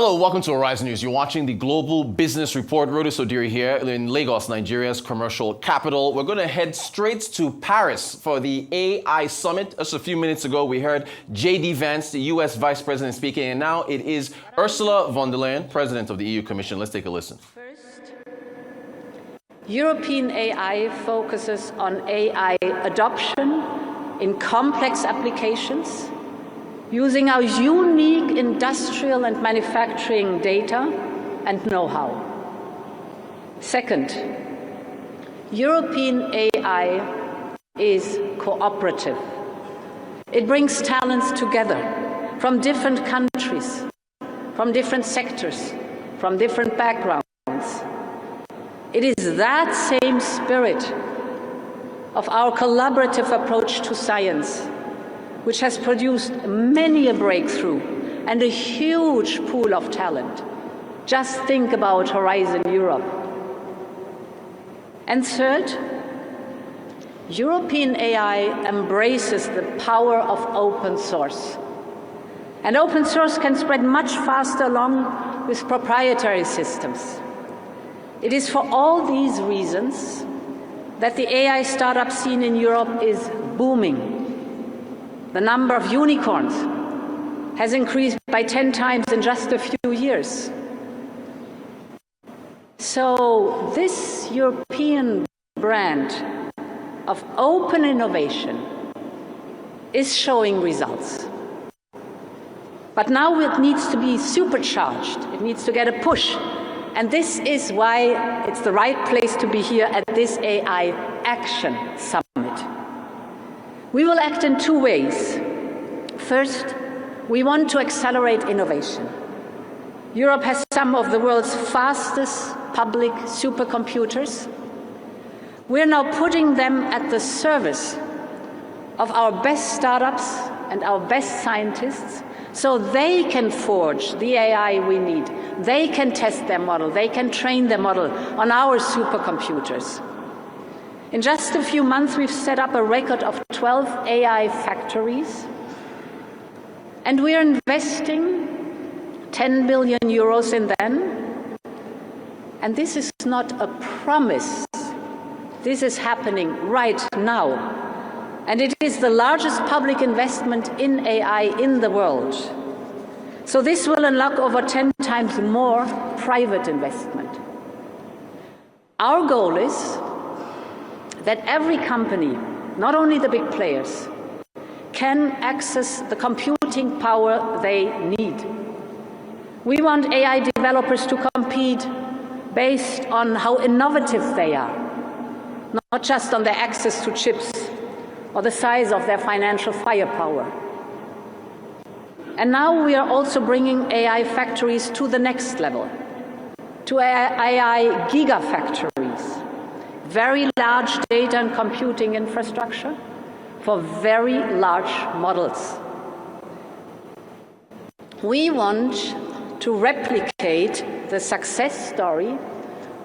Hello, welcome to Horizon News. You're watching the Global Business Report. Rhoda Sodiri here in Lagos, Nigeria's commercial capital. We're going to head straight to Paris for the AI Summit. Just a few minutes ago, we heard J.D. Vance, the U.S. Vice President, speaking, and now it is Ursula von der Leyen, President of the EU Commission. Let's take a listen. First, European AI focuses on AI adoption in complex applications, using our unique industrial and manufacturing data and know-how. Second, European AI is cooperative. It brings talents together from different countries, from different sectors, from different backgrounds. It is that same spirit of our collaborative approach to science which has produced many a breakthrough and a huge pool of talent. Just think about Horizon Europe. And third, European AI embraces the power of open source. And open source can spread much faster along with proprietary systems. It is for all these reasons that the AI startup scene in Europe is booming. The number of unicorns has increased by 10 times in just a few years. So this European brand of open innovation is showing results. But now it needs to be supercharged. It needs to get a push. And this is why it's the right place to be here at this AI Action Summit. We will act in two ways. First, we want to accelerate innovation. Europe has some of the world's fastest public supercomputers. We're now putting them at the service of our best startups and our best scientists so they can forge the AI we need. They can test their model. They can train their model on our supercomputers. In just a few months, we've set up a record of 12 AI factories, and we are investing 10 billion euros in them. And this is not a promise. This is happening right now. And it is the largest public investment in AI in the world. So this will unlock over 10 times more private investment. Our goal is that every company, not only the big players, can access the computing power they need. We want AI developers to compete based on how innovative they are, not just on their access to chips or the size of their financial firepower. And now we are also bringing AI factories to the next level, to AI gigafactories. Very large data and computing infrastructure for very large models. We want to replicate the success story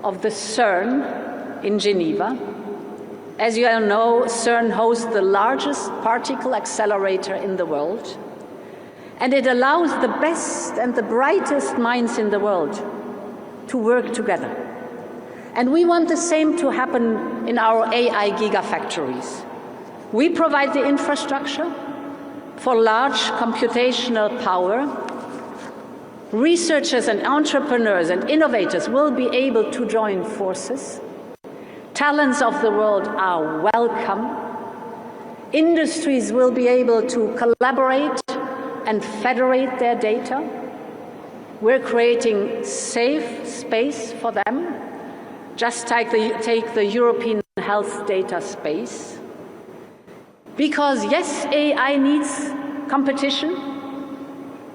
of the CERN in Geneva. As you all know, CERN hosts the largest particle accelerator in the world, and it allows the best and the brightest minds in the world to work together. And we want the same to happen in our AI gigafactories. We provide the infrastructure for large computational power. Researchers and entrepreneurs and innovators will be able to join forces. Talents of the world are welcome. Industries will be able to collaborate and federate their data. We're creating safe space for them. Just take the European health data space. Because yes, AI needs competition,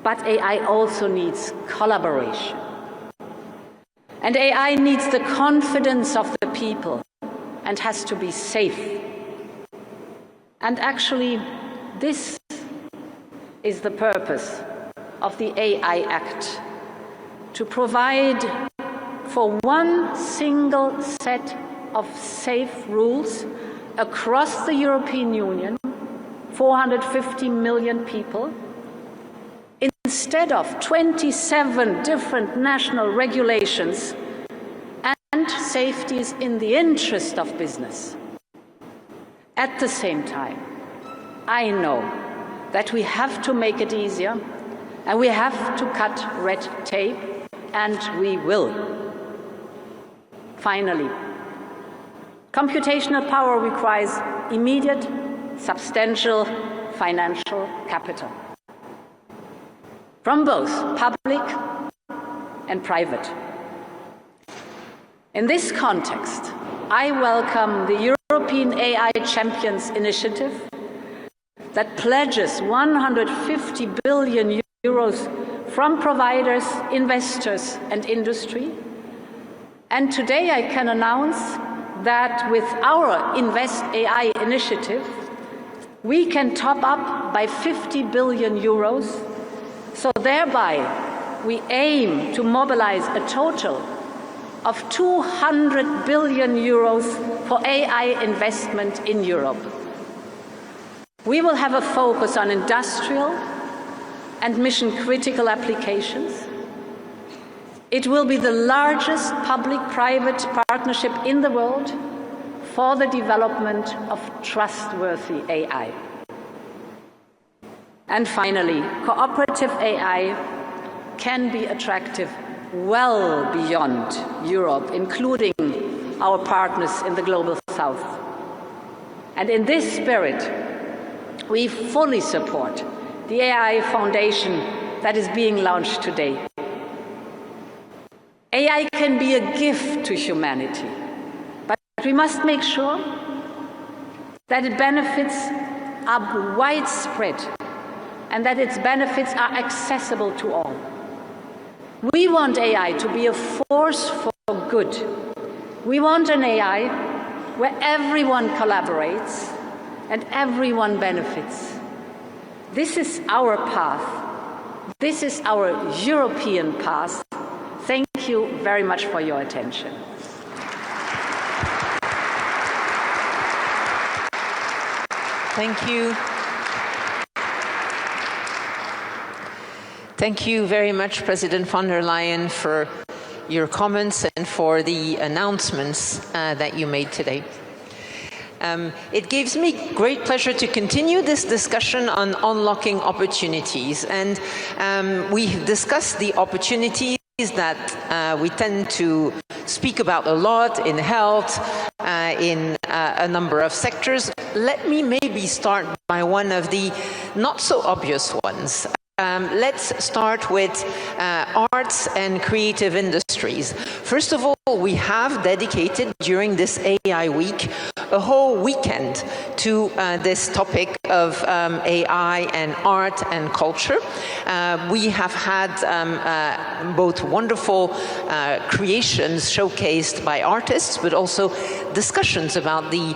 but AI also needs collaboration. And AI needs the confidence of the people and has to be safe. And actually, this is the purpose of the AI Act, to provide for one single set of safe rules across the European Union, 450 million people, in instead of 27 different national regulations and safeties in the interest of business. At the same time, I know that we have to make it easier and we have to cut red tape, and we will. Finally, computational power requires immediate, substantial financial capital from both public and private. In this context, I welcome the European AI Champions initiative that pledges 150 billion euros from providers, investors, and industry. And today I can announce that with our Invest AI initiative, we can top up by 50 billion euros. So thereby, we aim to mobilize a total of 200 billion euros for AI investment in Europe. We will have a focus on industrial and mission-critical applications. It will be the largest public-private partnership in the world for the development of trustworthy AI. And finally, cooperative AI can be attractive well beyond Europe, including our partners in the Global South. And in this spirit, we fully support the AI Foundation that is being launched today. AI can be a gift to humanity, but we must make sure that its benefits are widespread and that its benefits are accessible to all. We want AI to be a force for good. We want an AI where everyone collaborates and everyone benefits. This is our path. This is our European path. Thank you very much for your attention. Thank you. Thank you very much, President von der Leyen, for your comments and for the announcements that you made today. It gives me great pleasure to continue this discussion on unlocking opportunities. And we've discussed the opportunities that we tend to speak about a lot in health, in a number of sectors. Let me maybe start by one of the not so obvious ones. Let's start with arts and creative industries. First of all, we have dedicated during this AI week a whole weekend to this topic of AI and art and culture. We have had both wonderful creations showcased by artists, but also discussions about the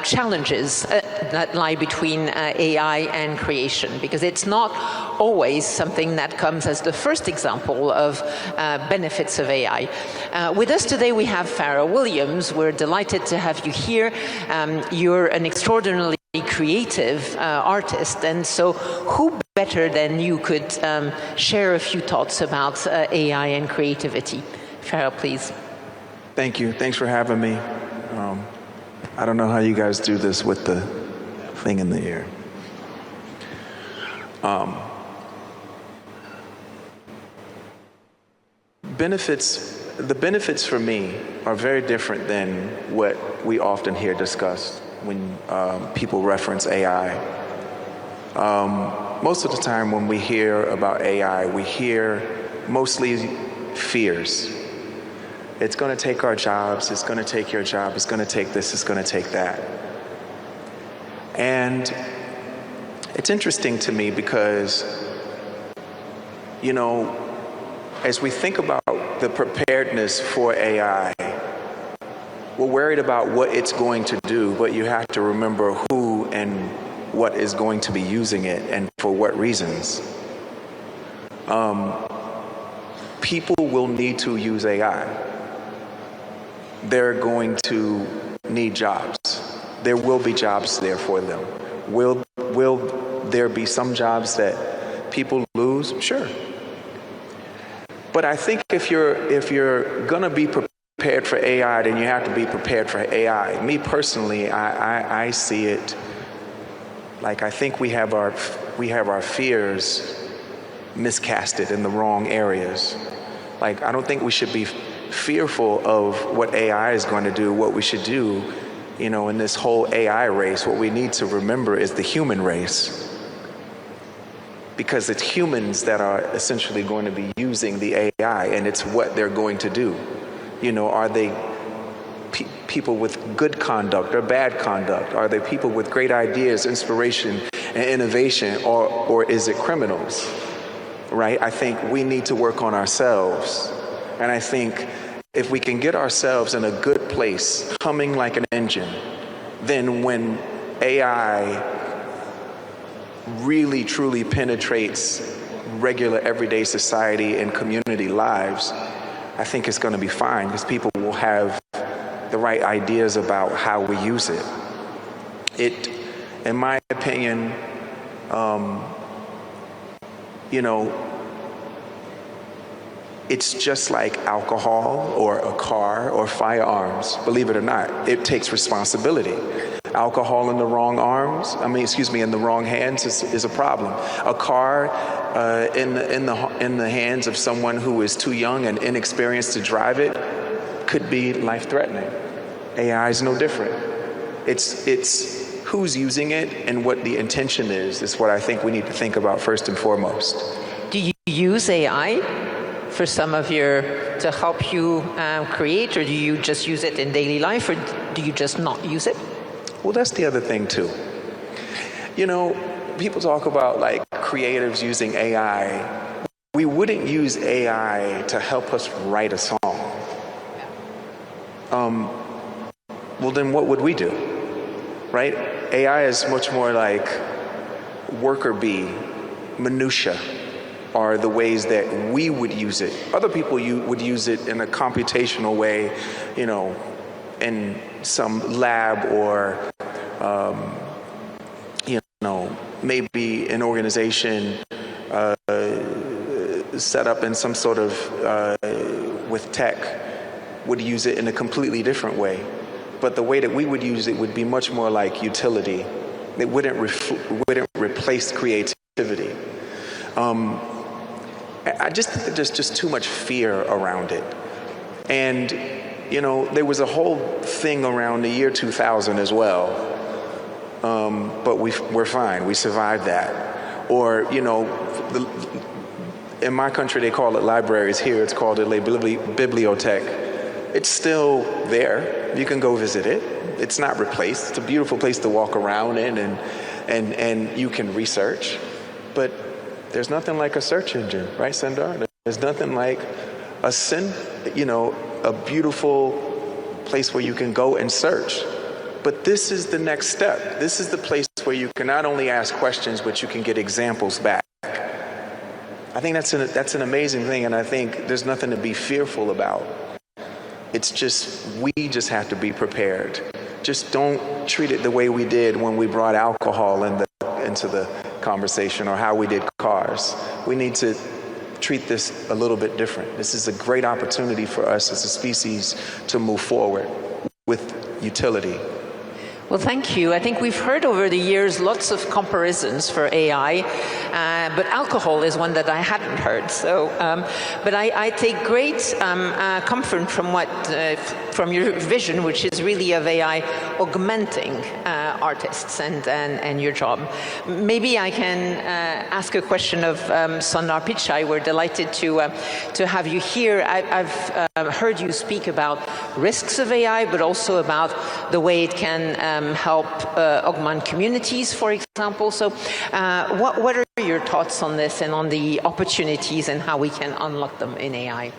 challenges that lie between AI and creation, because it's not always something that comes as the first example of benefits of AI. With us today we have Pharrell Williams. We're delighted to have you here. You're an extraordinarily creative artist, and so who better than you could share a few thoughts about AI and creativity? Pharrell, please. Thank you. Thanks for having me. I don't know how you guys do this with the thing in the air. The benefits for me are very different than what we often hear discussed when people reference AI. Most of the time when we hear about AI, we hear mostly fears. It's going to take our jobs, it's going to take your job, it's going to take this, it's going to take that. And it's interesting to me because, you know, as we think about the preparedness for AI, we're worried about what it's going to do, but you have to remember who and what is going to be using it and for what reasons. People will need to use AI. They're going to need jobs. There will be jobs there for them. Will there be some jobs that people lose? Sure. But I think if you're gonna be prepared for AI, then you have to be prepared for AI. Me personally, I see it like I think we have our fears miscasted in the wrong areas. Like, I don't think we should be fearful of what AI is going to do. What we should do, you know, in this whole AI race, what we need to remember is the human race. Because it's humans that are essentially going to be using the AI, and it's what they're going to do. You know, are they people with good conduct or bad conduct? Are they people with great ideas, inspiration, and innovation, or is it criminals? Right? I think we need to work on ourselves. And I think if we can get ourselves in a good place, humming like an engine, then when AI really truly penetrates regular everyday society and community lives, I think it's going to be fine, because people will have the right ideas about how we use it. In my opinion, you know, it's just like alcohol or a car or firearms. Believe it or not, it takes responsibility. Alcohol in the wrong in the wrong hands is a problem. A car in the hands of someone who is too young and inexperienced to drive it could be life-threatening. AI is no different. It's who's using it and what the intention is what I think we need to think about first and foremost. Do you use AI for some of to help you create, or do you just use it in daily life, or do you just not use it? Well, that's the other thing too. You know, people talk about like creatives using AI. We wouldn't use AI to help us write a song. Well, then what would we do? Right? AI is much more like worker bee, minutia are the ways that we would use it. Other people would use it in a computational way, you know, in some lab or, you know, maybe an organization set up in some sort of, with tech, would use it in a completely different way. But the way that we would use it would be much more like utility. It wouldn't replace creativity. I just think that there's just too much fear around it. And, you know, there was a whole thing around the year 2000 as well. But we're fine. We survived that. Or, you know, in my country, they call it libraries. Here, it's called a bibliothèque. It's still there. You can go visit it. It's not replaced. It's a beautiful place to walk around in, and you can research. But there's nothing like a search engine, right, Sundar? There's nothing like a beautiful place where you can go and search. But this is the next step. This is the place where you can not only ask questions, but you can get examples back. I think that's an amazing thing, and I think there's nothing to be fearful about. It's just, we just have to be prepared. Just don't treat it the way we did when we brought alcohol into the conversation, or how we did cars. We need to treat this a little bit different. This is a great opportunity for us as a species to move forward with utility. Well, thank you. I think we've heard over the years lots of comparisons for AI, but alcohol is one that I hadn't heard. So, but I take great comfort from your vision, which is really of AI augmenting artists and your job. Maybe I can ask a question of Sundar Pichai. We're delighted to have you here. I've heard you speak about risks of AI, but also about the way it can help augment communities, for example. So what are your thoughts on this and on the opportunities and how we can unlock them in AI?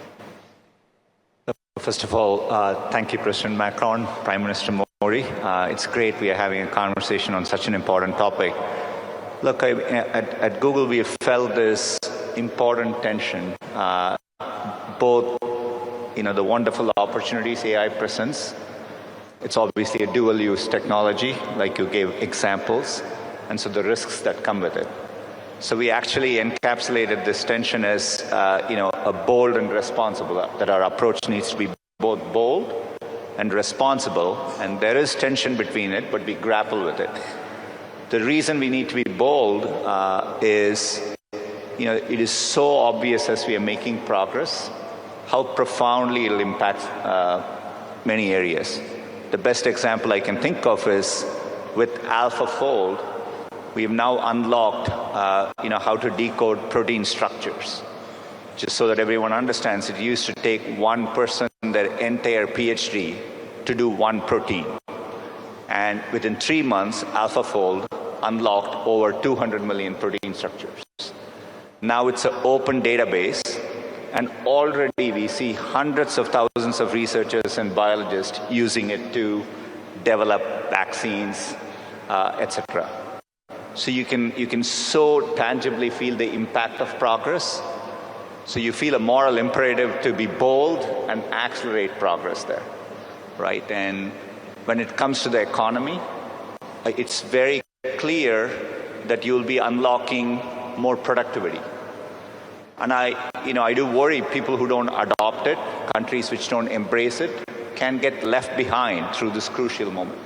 First of all, thank you, President Macron, Prime Minister Modi. It's great we are having a conversation on such an important topic. Look, at Google, we have felt this important tension, both, you know, the wonderful opportunities AI presents. It's obviously a dual-use technology, like you gave examples, and so the risks that come with it. So we actually encapsulated this tension as a bold and responsible, that our approach needs to be both bold and responsible, and there is tension between it, but we grapple with it. The reason we need to be bold is, it is so obvious as we are making progress how profoundly it'll impact many areas. The best example I can think of is with AlphaFold, we've now unlocked how to decode protein structures. Just so that everyone understands, it used to take one person their entire PhD to do one protein. And within 3 months, AlphaFold unlocked over 200 million protein structures. Now it's an open database, and already we see hundreds of thousands of researchers and biologists using it to develop vaccines, etc. So you can so tangibly feel the impact of progress. So you feel a moral imperative to be bold and accelerate progress there, right? And when it comes to the economy, it's very clear that you'll be unlocking more productivity. And I do worry people who don't adopt it, countries which don't embrace it, can get left behind through this crucial moment.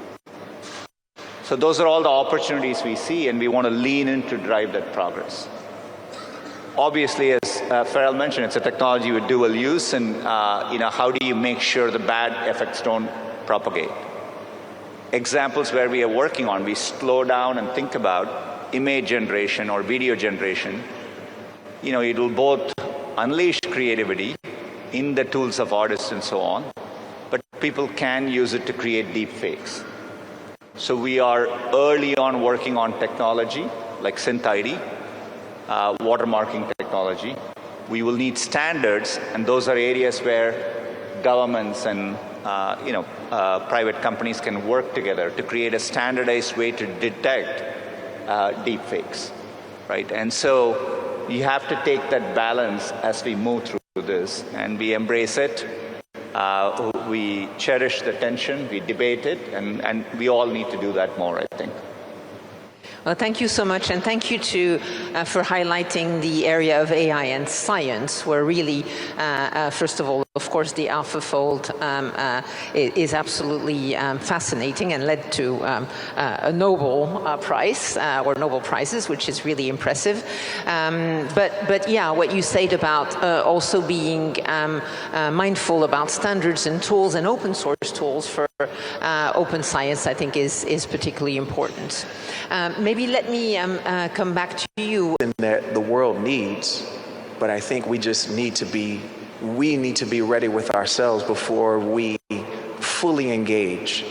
So those are all the opportunities we see, and we want to lean in to drive that progress. Obviously, as Pharrell mentioned, it's a technology with dual use, and how do you make sure the bad effects don't propagate? Examples where we are working on, we slow down and think about image generation or video generation. It will both unleash creativity in the tools of artists and so on, but people can use it to create deep fakes. So we are early on working on technology like SynthID, watermarking technology. We will need standards, and those are areas where governments and private companies can work together to create a standardized way to detect deep fakes, right? And so you have to take that balance as we move through this, and we embrace it. We cherish the tension, we debate it, and we all need to do that more, I think. Well, thank you so much, and thank you for highlighting the area of AI and science, where really, first of all, of course, the AlphaFold is absolutely fascinating and led to a Nobel Prize, or Nobel Prizes, which is really impressive. But yeah, what you said about also being mindful about standards and tools and open source tools for open science, I think is particularly important. Maybe let me come back to you. That the world needs, but I think we need to be ready with ourselves before we fully engage.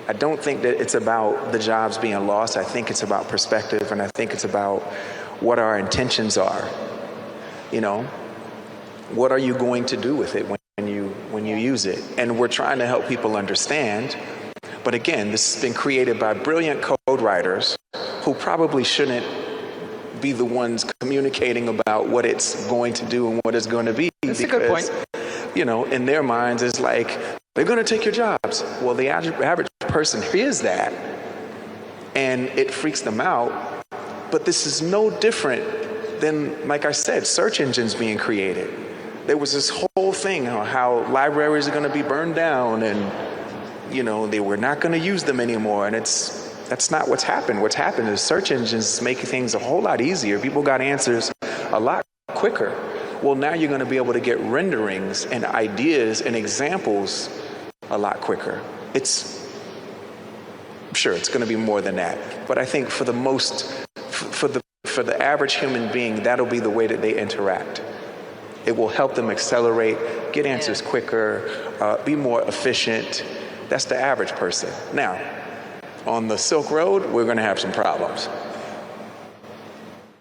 I don't think that it's about the jobs being lost. I think it's about perspective, and I think it's about what our intentions are. What are you going to do with it when you use it? And we're trying to help people understand. But again, this has been created by brilliant code writers who probably shouldn't be the ones communicating about what it's going to do and what it's going to be. That's a good point. In their minds, it's like, they're going to take your jobs. Well, the average person hears that, and it freaks them out. But this is no different than, like I said, search engines being created. There was this whole thing on how libraries are going to be burned down, and they were not going to use them anymore, and that's not what's happened. What's happened is search engines make things a whole lot easier. People got answers a lot quicker. Well, now you're going to be able to get renderings and ideas and examples a lot quicker. Sure, it's going to be more than that, but I think for the average human being, that'll be the way that they interact. It will help them accelerate, get answers quicker, be more efficient. That's the average person. Now, on the Silk Road, we're going to have some problems.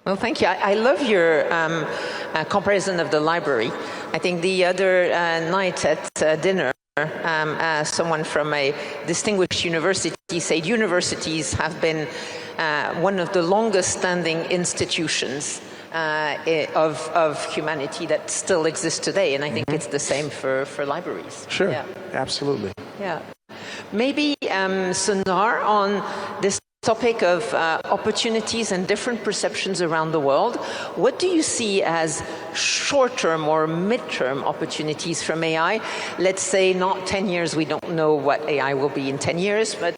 Well, thank you. I love your comparison of the library. I think the other night at dinner, someone from a distinguished university said universities have been one of the longest standing institutions of humanity that still exists today, and I think it's the same for libraries. Sure, absolutely. Yeah. Maybe, Sundar, on this topic of opportunities and different perceptions around the world, what do you see as short-term or mid-term opportunities from AI? Let's say not 10 years, we don't know what AI will be in 10 years, but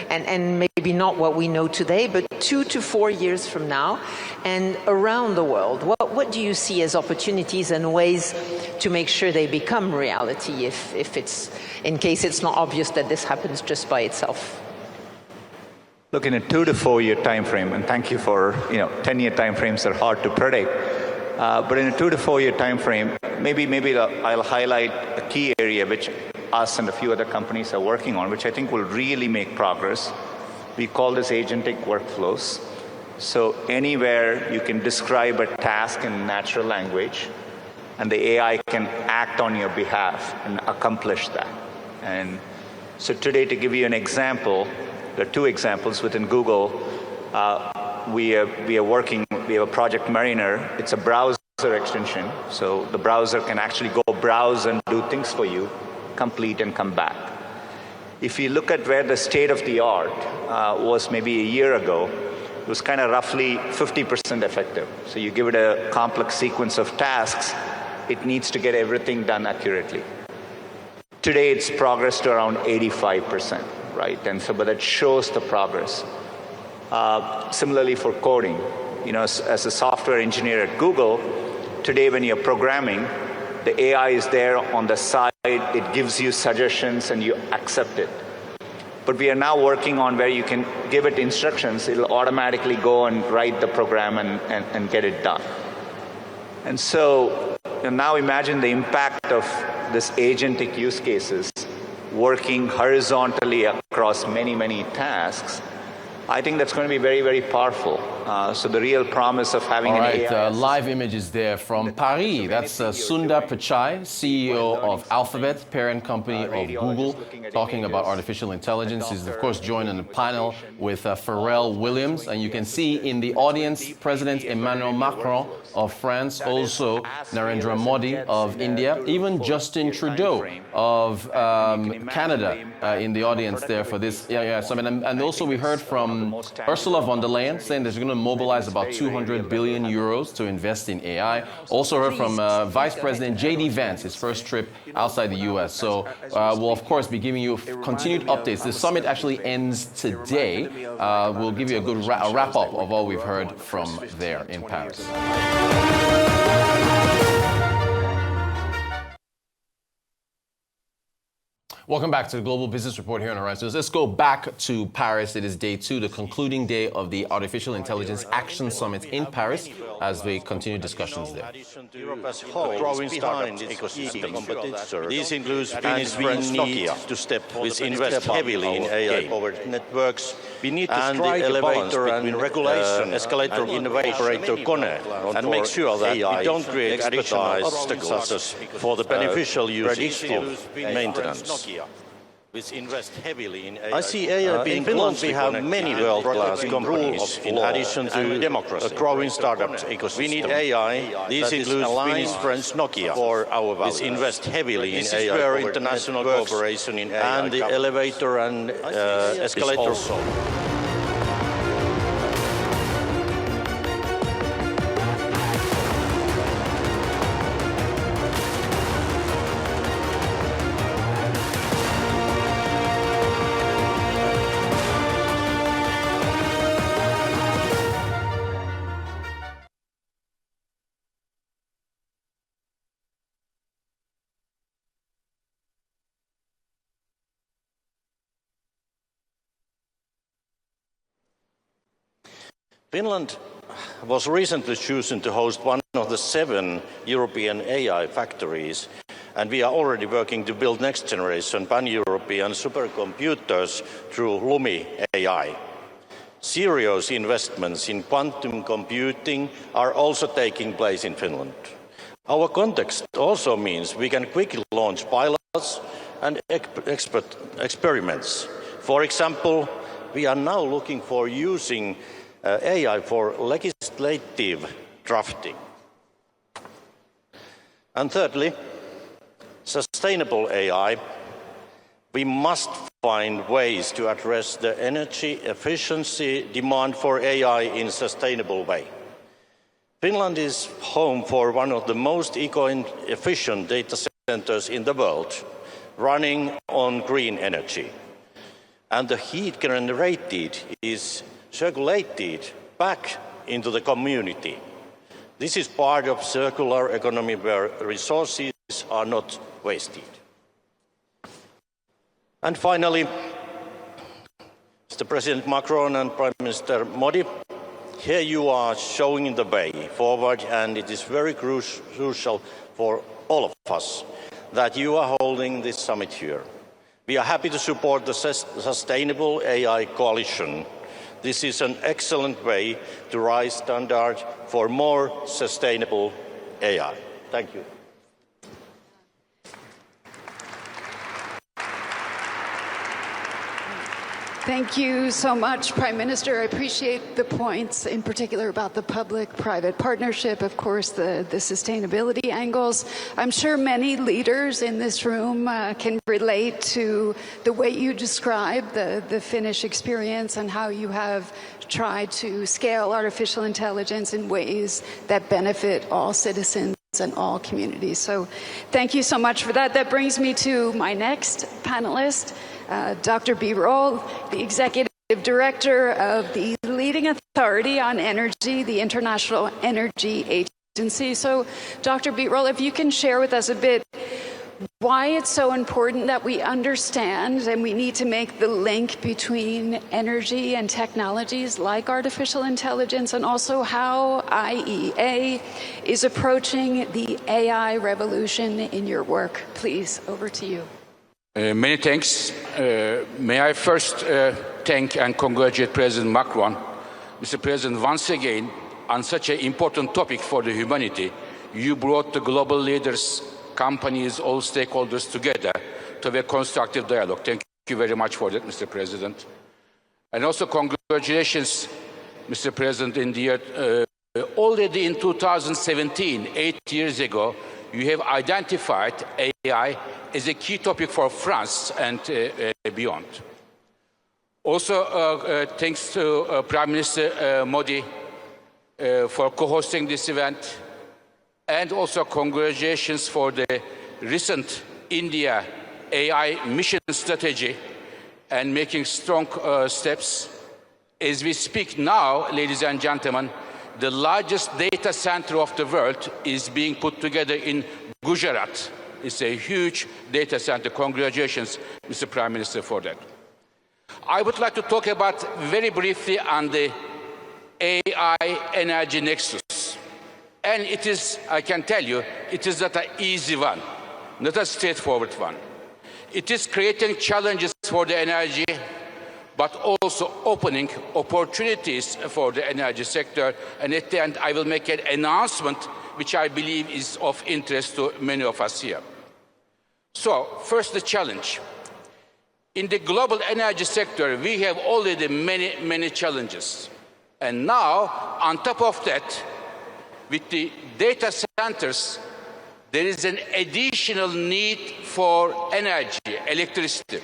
and maybe not what we know today, but 2 to 4 years from now, and around the world, what do you see as opportunities and ways to make sure they become reality if it's, in case it's not obvious that this happens just by itself? Look, in a 2 to 4 year time frame, and thank you for, 10-year time frames are hard to predict, but in a 2 to 4 year time frame, maybe I'll highlight a key area which us and a few other companies are working on, which I think will really make progress. We call this agentic workflows. So anywhere you can describe a task in natural language, and the AI can act on your behalf and accomplish that. And so today, to give you an example, there are 2 examples within Google. We have a project Mariner. It's a browser extension. So the browser can actually go browse and do things for you, complete and come back. If you look at where the state of the art was maybe a year ago, it was kind of roughly 50% effective. So you give it a complex sequence of tasks, it needs to get everything done accurately. Today, it's progressed to around 85%, right? And so, but that shows the progress. Similarly for coding, as a software engineer at Google, today when you're programming, the AI is there on the side, it gives you suggestions and you accept it. But we are now working on where you can give it instructions, it'll automatically go and write the program and get it done. And so now imagine the impact of this agentic use cases working horizontally across many, many tasks. I think that's going to be very, very powerful. So the real promise of having an AI... live images there from Paris. That's Sundar Pichai, CEO of Alphabet, parent company of Google, talking about artificial intelligence. He's, of course, joined on the panel with Pharrell Williams. And you can see in the audience, President Emmanuel Macron of France, also Narendra Modi of India, even Justin Trudeau of Canada in the audience there for this summit. And also we heard from Ursula von der Leyen saying that she's going to mobilize about 200 billion euros to invest in AI. Also heard from Vice President J.D. Vance, his first trip outside the U.S. So we'll, of course, be giving you continued updates. The summit actually ends today. We'll give you a good wrap-up of all we've heard from there in Paris. Welcome back to the Global Business Report here on Horizons. Let's go back to Paris. It is day 2, the concluding day of the Artificial Intelligence Action Summit in Paris, as we continue discussions there. Europe as a whole growing behind its ecosystem competitors. This includes Finnish Nokia to step with invest heavily in AI-powered networks. We need to strike a balance between regulation, escalator operator Kone, and make sure that we don't create additional obstacles for the beneficial use of maintenance. I see AI being Finland. We have many world-class companies in addition to democracy, a growing startup ecosystem. We need AI. This includes Finnish French Nokia for our values. Invest heavily in AI. This is where international cooperation in AI and the elevator and escalator also. Finland was recently chosen to host one of the 7 European AI factories, and we are already working to build next-generation pan-European supercomputers through Lumi AI. Serious investments in quantum computing are also taking place in Finland. Our context also means we can quickly launch pilots and experiments. For example, we are now looking for using AI for legislative drafting. And thirdly, sustainable AI. We must find ways to address the energy efficiency demand for AI in a sustainable way. Finland is home for one of the most eco-efficient data centers in the world, running on green energy. And the heat generated is circulated back into the community. This is part of circular economy where resources are not wasted. And finally, Mr. President Macron and Prime Minister Modi, here you are showing the way forward, and it is very crucial for all of us that you are holding this summit here. We are happy to support the Sustainable AI Coalition. This is an excellent way to raise standards for more sustainable AI. Thank you. Thank you so much, Prime Minister. I appreciate the points, in particular about the public-private partnership, of course, the sustainability angles. I'm sure many leaders in this room can relate to the way you describe the Finnish experience and how you have tried to scale artificial intelligence in ways that benefit all citizens and all communities. So thank you so much for that. That brings me to my next panelist, Dr. Pharrell, the Executive Director of the leading authority on energy, the International Energy Agency. So, Dr. Pharrell, if you can share with us a bit why it's so important that we understand and we need to make the link between energy and technologies like artificial intelligence, and also how IEA is approaching the AI revolution in your work. Please, over to you. Many thanks. May I first thank and congratulate President Macron. Mr. President, once again, on such an important topic for the humanity, you brought the global leaders, companies, all stakeholders together to have a constructive dialogue. Thank you very much for that, Mr. President. And also congratulations, Mr. President, in the year, already in 2017, 8 years ago, you have identified AI as a key topic for France and beyond. Also, thanks to Prime Minister Modi for co-hosting this event, and also congratulations for the recent India AI mission strategy and making strong steps. As we speak now, ladies and gentlemen, the largest data center of the world is being put together in Gujarat. It's a huge data center. Congratulations, Mr. Prime Minister, for that. I would like to talk about very briefly on the AI energy nexus. And it is, I can tell you, it is not an easy one, not a straightforward one. It is creating challenges for the energy, but also opening opportunities for the energy sector. And at the end, I will make an announcement which I believe is of interest to many of us here. So, first the challenge. In the global energy sector, we have already many challenges. And now, on top of that, with the data centers, there is an additional need for energy, electricity.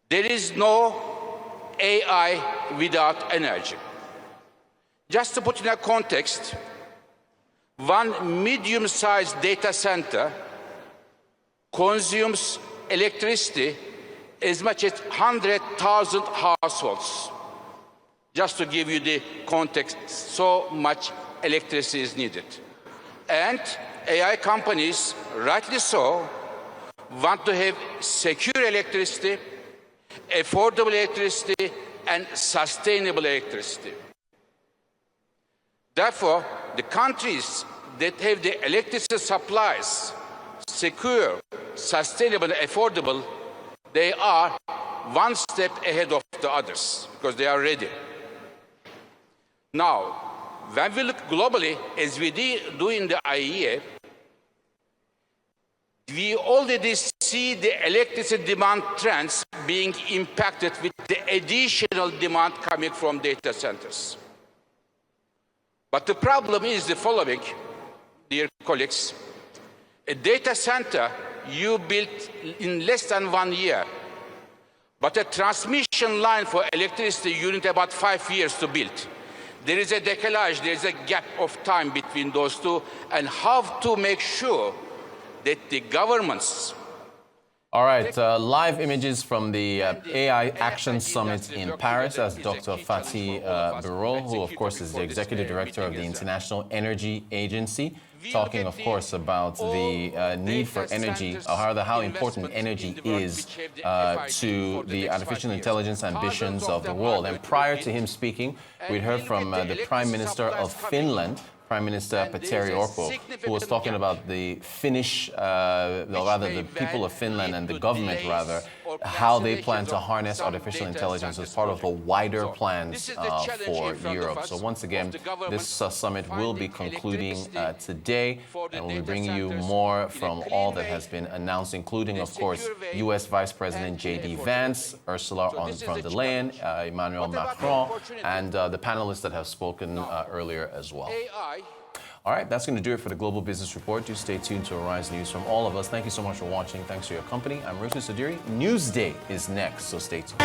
There is no AI without energy. Just to put in a context, one medium-sized data center consumes electricity as much as 100,000 households. Just to give you the context, so much electricity is needed. And AI companies, rightly so, want to have secure electricity, affordable electricity, and sustainable electricity. Therefore, the countries that have the electricity supplies secure, sustainable, and affordable, they are one step ahead of the others because they are ready. Now, when we look globally, as we do in the IEA, we already see the electricity demand trends being impacted with the additional demand coming from data centers. But the problem is the following, dear colleagues. A data center you built in less than 1 year. But a transmission line for electricity, you need about 5 years to build. There is a décalage, there is a gap of time between those two, and how to make sure that the governments. All right, live images from the AI Action Summit in Paris. That's Dr. Fatih Birol, who of course is the Executive Director of the International Energy Agency, talking of course about the need for energy, or rather how important energy is to the artificial intelligence ambitions of the world. And prior to him speaking, we heard from the Prime Minister of Finland, Prime Minister Petteri Orpo, who was talking about the Finnish, rather the people of Finland and the government, rather, how they plan to harness artificial intelligence as part of the wider plans for Europe. So once again, this summit will be concluding today, and we'll be bringing you more from all that has been announced, including, of course, U.S. Vice President J.D. Vance, Ursula von der Leyen, Emmanuel Macron, and the panelists that have spoken earlier as well. All right, that's going to do it for the Global Business Report. Do stay tuned to Arise News from all of us. Thank you so much for watching. Thanks for your company. I'm Rutu Sadiri. Newsday is next, so stay tuned.